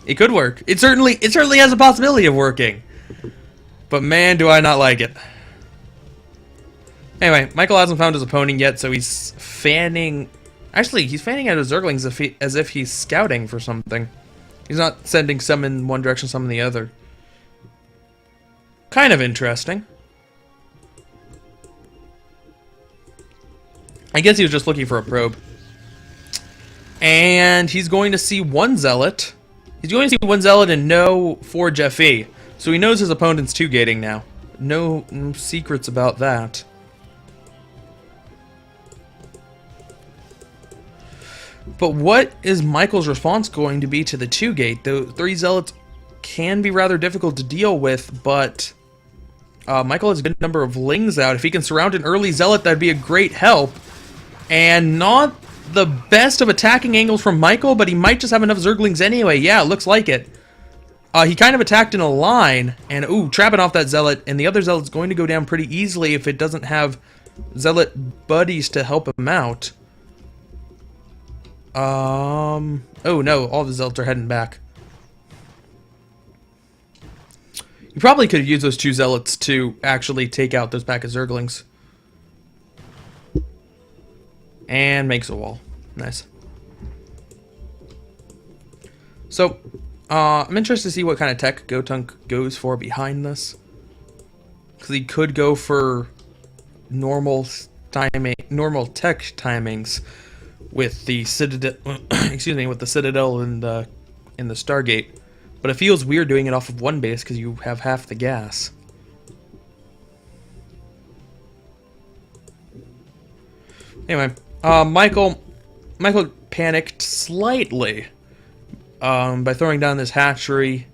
It could work. It certainly has a possibility of working. But man, do I not like it. Anyway, Michael hasn't found his opponent yet, so he's fanning. Actually, he's fanning out his Zerglings as if he's scouting for something. He's not sending some in one direction, some in the other. Kind of interesting. I guess he was just looking for a probe. And he's going to see 1 Zealot. He's going to see 1 Zealot and no Forge FE. So he knows his opponent's 2-gating now. No secrets about that. But what is Michael's response going to be to the 2-gate? The 3 Zealots can be rather difficult to deal with, but Michael has a good number of Lings out. If he can surround an early Zealot, that'd be a great help. And not the best of attacking angles from Michael, but he might just have enough Zerglings anyway. Yeah, it looks like it. He kind of attacked in a line, and ooh, trapping off that Zealot, and the other Zealot's going to go down pretty easily if it doesn't have Zealot buddies to help him out. Oh no, all the Zealots are heading back. You probably could have used those 2 Zealots to actually take out those pack of Zerglings. And makes a wall. Nice. So, I'm interested to see what kind of tech Gotunk goes for behind this. Because he could go for normal tech timings with the Citadel, excuse me, with the Citadel and in the Stargate. But it feels weird doing it off of 1 base because you have half the gas. Anyway, Michael panicked slightly by throwing down this hatchery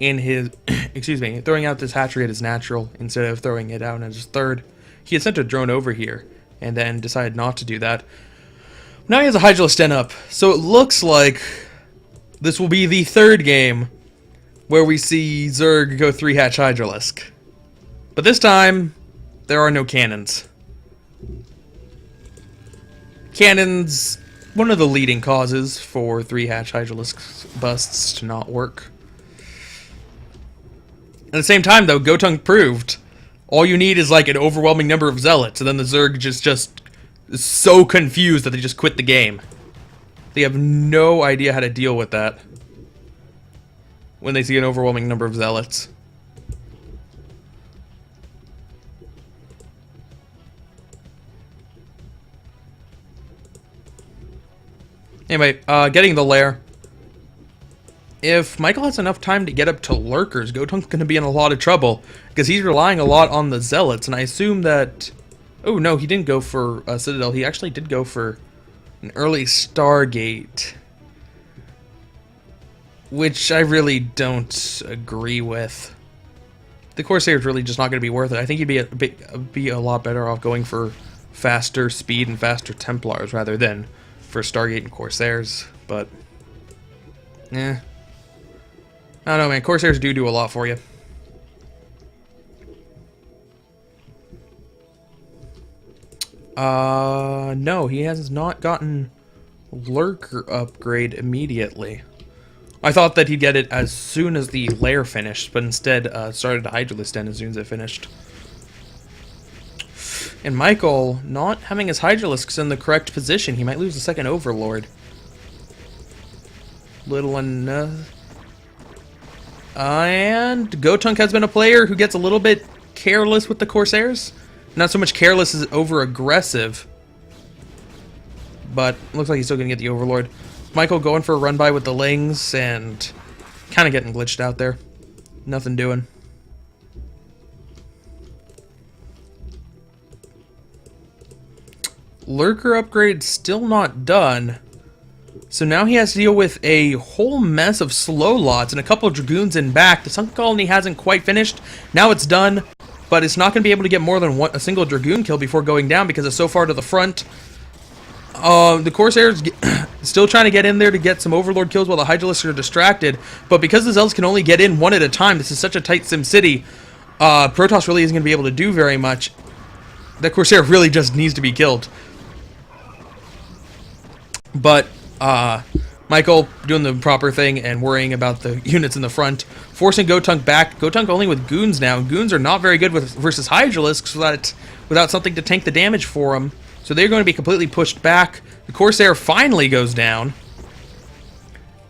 in his, excuse me, throwing out this hatchery at his natural instead of throwing it out at his 3rd. He had sent a drone over here and then decided not to do that. Now he has a Hydralisk Den up, so it looks like This will be the third game where we see Zerg go 3-hatch Hydralisk. But this time, there are no cannons. Cannons, one of the leading causes for 3-hatch Hydralisk busts to not work. At the same time, though, Gotung proved all you need is like an overwhelming number of zealots, and then the Zerg just is so confused that they just quit the game. They have no idea how to deal with that when they see an overwhelming number of zealots. Anyway, getting the lair. If Michael has enough time to get up to lurkers, Gotung's going to be in a lot of trouble, because he's relying a lot on the zealots, and I assume that... Oh, no, he didn't go for a Citadel. He actually did go for an early Stargate, which I really don't agree with. The Corsair is really just not going to be worth it. I think he'd be a lot better off going for faster speed and faster Templars rather than for Stargate and Corsairs, but... eh. I don't know, man. Corsairs do a lot for you. No, he has not gotten Lurker upgrade immediately. I thought that he'd get it as soon as the lair finished, but instead started a Hydralisk Den as soon as it finished. And Michael, not having his Hydralisks in the correct position, he might lose the second Overlord. Little enough. And Gotung has been a player who gets a little bit careless with the Corsairs. Not so much careless as over-aggressive. But looks like he's still going to get the Overlord. Michael going for a run-by with the Lings and kind of getting glitched out there. Nothing doing. Lurker upgrade still not done. So now he has to deal with a whole mess of slow lots and a couple of Dragoons in back. The Sunken Colony hasn't quite finished. Now it's done, but it's not going to be able to get more than a single Dragoon kill before going down because it's so far to the front. The Corsairs still trying to get in there to get some Overlord kills while the Hydralisks are distracted. But because the Zealots can only get in one at a time, this is such a tight Sim City, Protoss really isn't going to be able to do very much. The Corsair really just needs to be killed. But Michael doing the proper thing and worrying about the units in the front, forcing Gotung back. Gotung only with Goons now. Goons are not very good versus Hydralisks without something to tank the damage for them. So they're going to be completely pushed back. The Corsair finally goes down.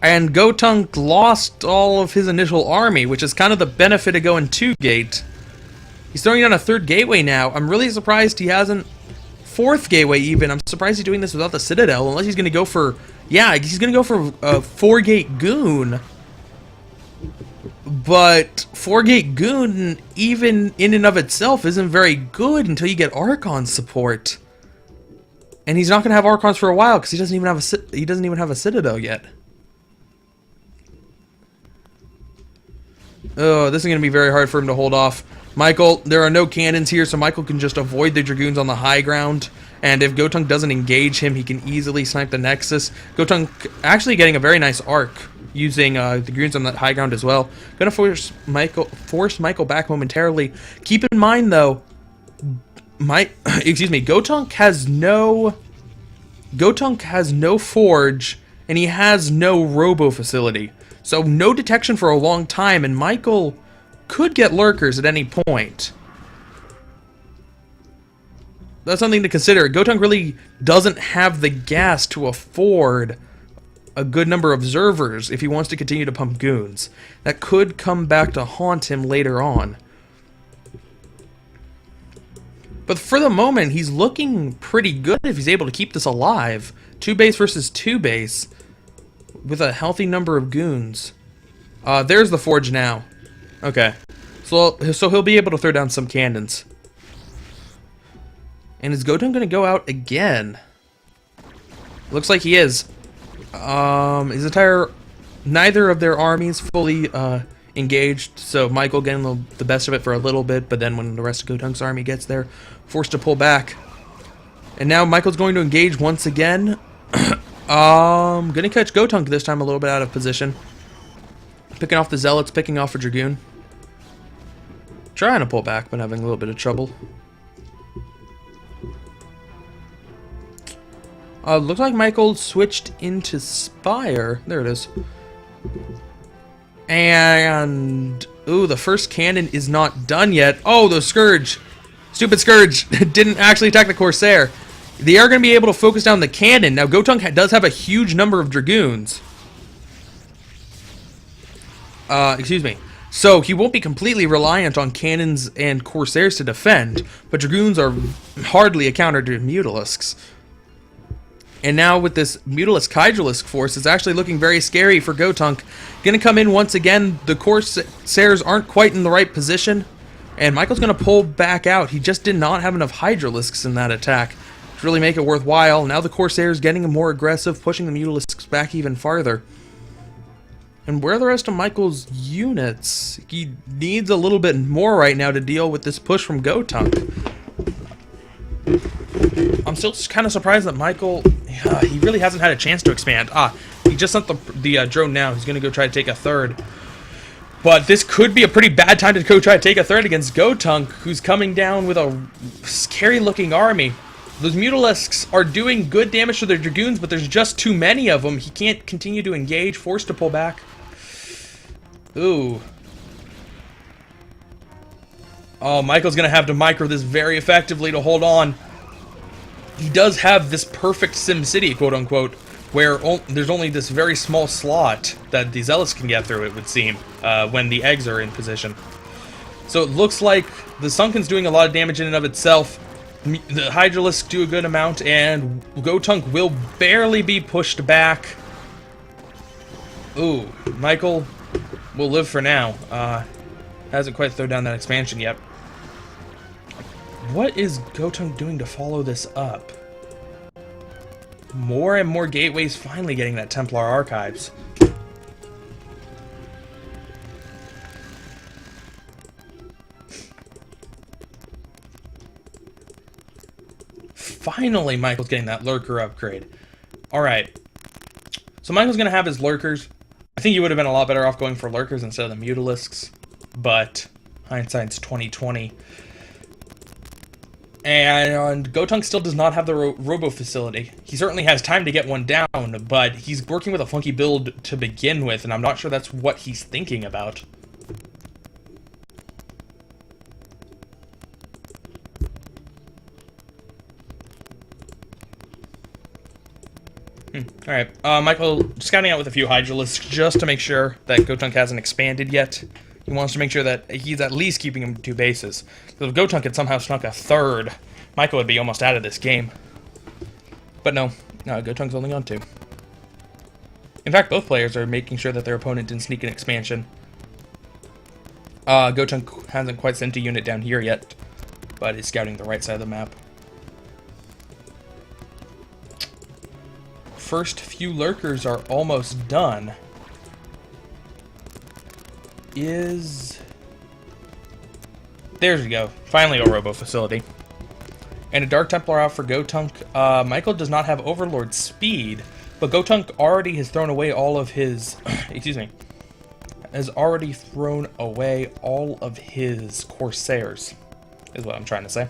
And Gotung lost all of his initial army, which is kind of the benefit of going 2-gate. He's throwing down a 3rd gateway now. I'm really surprised he hasn't 4th gateway even. I'm surprised he's doing this without the Citadel, unless he's going to go for... yeah, he's going to go for a 4-gate Goon. But 4-gate Goon, even in and of itself, isn't very good until you get Archon support. And he's not going to have Archons for a while because he doesn't even have a Citadel yet. Oh, this is going to be very hard for him to hold off. Michael, there are no cannons here, so Michael can just avoid the Dragoons on the high ground. And if Gotung doesn't engage him, he can easily snipe the Nexus. Gotung actually getting a very nice arc using the Dragoons on that high ground as well. Gonna force Michael back momentarily. Keep in mind though, Gotung has no forge and he has no robo facility. So no detection for a long time, and Michael could get lurkers at any point. That's something to consider. Gotung really doesn't have the gas to afford a good number of observers if he wants to continue to pump goons. That could come back to haunt him later on. But for the moment, he's looking pretty good if he's able to keep this alive. 2-base versus 2-base with a healthy number of goons. There's the forge now. Okay. So he'll be able to throw down some cannons. And is Gotung going to go out again? Looks like he is. Neither of their armies fully engaged, so Michael getting the best of it for a little bit, but then when the rest of Gotung's army gets there, forced to pull back. And now Michael's going to engage once again. Gonna catch Gotunk this time a little bit out of position. Picking off the Zealots, picking off a Dragoon. Trying to pull back, but having a little bit of trouble. Looks like Michael switched into Spire. There it is. And... ooh, the first cannon is not done yet. Oh, the Scourge. Stupid Scourge. Didn't actually attack the Corsair. They are going to be able to focus down the cannon. Now, Gotunk does have a huge number of Dragoons. Excuse me. So, he won't be completely reliant on cannons and Corsairs to defend, but Dragoons are hardly a counter to Mutalisks. And now with this Mutalisk Hydralisk force, it's actually looking very scary for Gotunk. Gonna come in once again. The Corsairs aren't quite in the right position, and Michael's gonna pull back out. He just did not have enough Hydralisks in that attack to really make it worthwhile. Now the Corsairs getting more aggressive, pushing the Mutalisks back even farther. And where are the rest of Michael's units? He needs a little bit more right now to deal with this push from Gotunk. I'm still kind of surprised that Michael, he really hasn't had a chance to expand. He just sent the drone now. He's going to go try to take a third. But this could be a pretty bad time to go try to take a third against Gotunk, who's coming down with a scary-looking army. Those Mutalisks are doing good damage to their Dragoons, but there's just too many of them. He can't continue to engage, forced to pull back. Ooh. Oh, Michael's going to have to micro this very effectively to hold on. He does have this perfect SimCity, quote-unquote, where there's only this very small slot that the Zealots can get through, it would seem, when the eggs are in position. So it looks like the Sunken's doing a lot of damage in and of itself. The Hydralisks do a good amount, and Gotunk will barely be pushed back. Ooh, Michael will live for now. Hasn't quite thrown down that expansion yet. What is Gotunk doing to follow this up? More and more gateways finally getting that Templar Archives. Finally, Michael's getting that Lurker upgrade. Alright. So Michael's going to have his Lurkers. I think he would have been a lot better off going for Lurkers instead of the Mutalisks. But hindsight's 20/20. And Gotunk still does not have the Robo facility. He certainly has time to get one down, but he's working with a funky build to begin with, and I'm not sure that's what he's thinking about. Alright, Michael scouting out with a few Hydralisks just to make sure that Gotunk hasn't expanded yet. He wants to make sure that he's at least keeping him to 2 bases. So if Gotunk had somehow snuck a third, Michael would be almost out of this game. But no, Gotunk's only on 2. In fact, both players are making sure that their opponent didn't sneak an expansion. Gotunk hasn't quite sent a unit down here yet, but is scouting the right side of the map. First few Lurkers are almost done. There we go. Finally a Robo facility. And a Dark Templar out for Gotunk. Michael does not have Overlord speed, but Gotunk already has thrown away all of his... excuse me. Has already thrown away all of his Corsairs, is what I'm trying to say.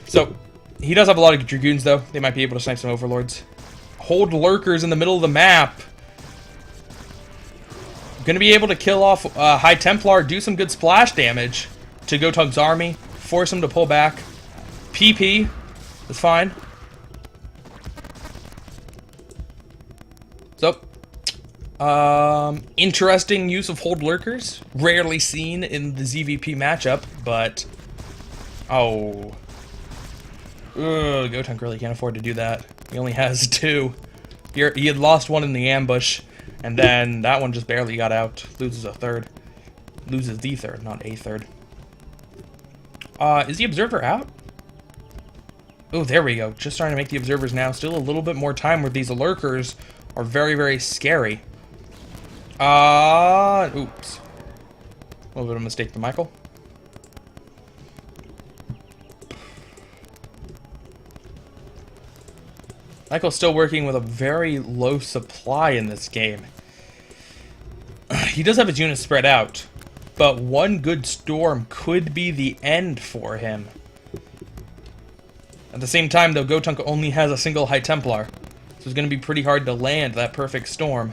So, he does have a lot of Dragoons, though. They might be able to snipe some Overlords. Hold Lurkers in the middle of the map. Gonna be able to kill off High Templar, do some good splash damage to Gotunk's army, force him to pull back. PP is fine. So, interesting use of Hold Lurkers. Rarely seen in the ZVP matchup, but... oh... ugh, Gotunk really can't afford to do that. He only has 2. He had lost 1 in the ambush, and then that one just barely got out. Loses a third. Loses the third, not a third. Is the Observer out? Oh, there we go. Just starting to make the Observers now. Still a little bit more time where these Lurkers are very, very scary. Oops. A little bit of a mistake to Michael. Michael's still working with a very low supply in this game. He does have his units spread out, but one good storm could be the end for him. At the same time, though, Gotunk only has a single High Templar, so it's going to be pretty hard to land that perfect storm.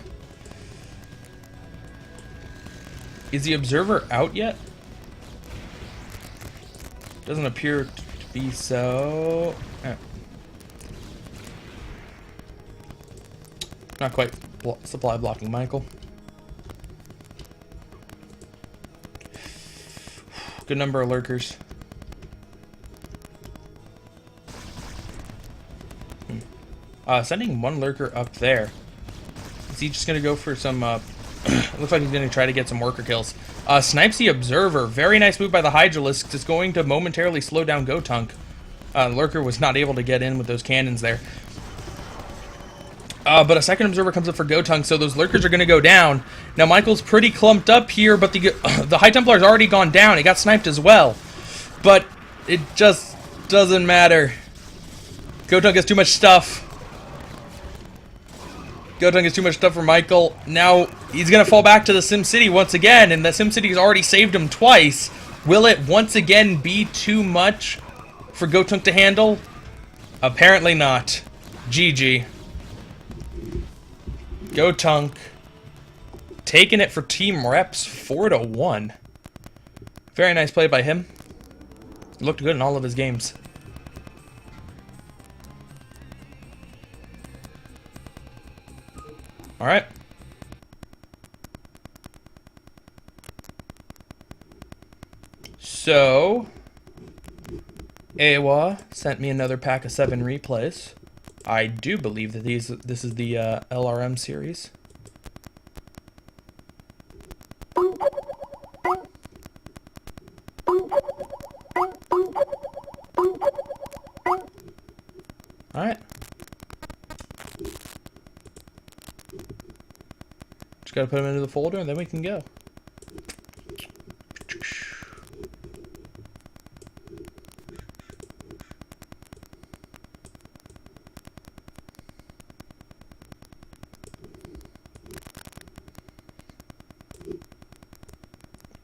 Is the Observer out yet? Doesn't appear to be so. Not quite supply blocking Michael. Good number of lurkers. Sending one lurker up there. Is he just going to go for some... looks like he's going to try to get some worker kills. Snipes the Observer. Very nice move by the Hydralisks. It's going to momentarily slow down Gotunk. Lurker was not able to get in with those cannons there. But a second Observer comes up for Gotunk, so those lurkers are going to go down. Now, Michael's pretty clumped up here, but the High Templar's already gone down. He got sniped as well. But it just doesn't matter. Gotunk has too much stuff. Gotunk has too much stuff for Michael. Now, he's going to fall back to the Sim City once again, and the Sim City has already saved him twice. Will it once again be too much for Gotunk to handle? Apparently not. GG. Gotunk taking it for Team Reps 4-1. Very nice play by him. Looked good in all of his games. All right. So, Awa sent me another pack of 7 replays. I do believe that this is the LRM series. All right. Just gotta put them into the folder and then we can go.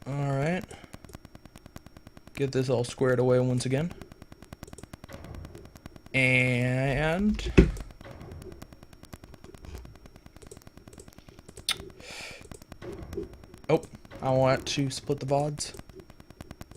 All right. Get this all squared away once again. And oh, I want to split the VODs.